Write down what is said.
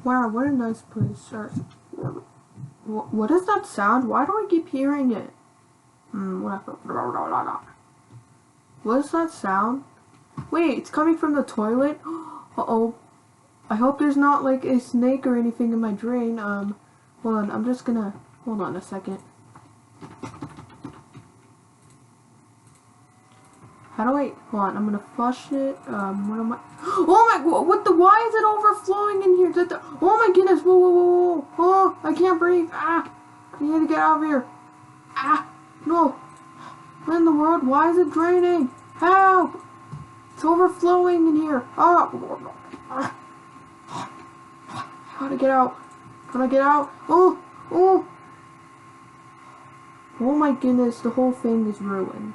Wow, what a nice place. What is that sound? Why do I keep hearing it? What is that sound? Wait, it's coming from the toilet? Uh-oh. I hope there's not like a snake or anything in my drain. Hold on, I'm just gonna... Hold on a second. How do I... Hold on, I'm gonna flush it. What am I... Oh my... What the... Why is it overflowing in here? Oh my goodness. Whoa, whoa, whoa, whoa. Oh, I can't breathe. Ah. I need to get out of here. Ah. No. What in the world? Why is it draining? Help. It's overflowing in here. Oh. How to get out? How to get out? Oh. Oh. Oh my goodness. The whole thing is ruined.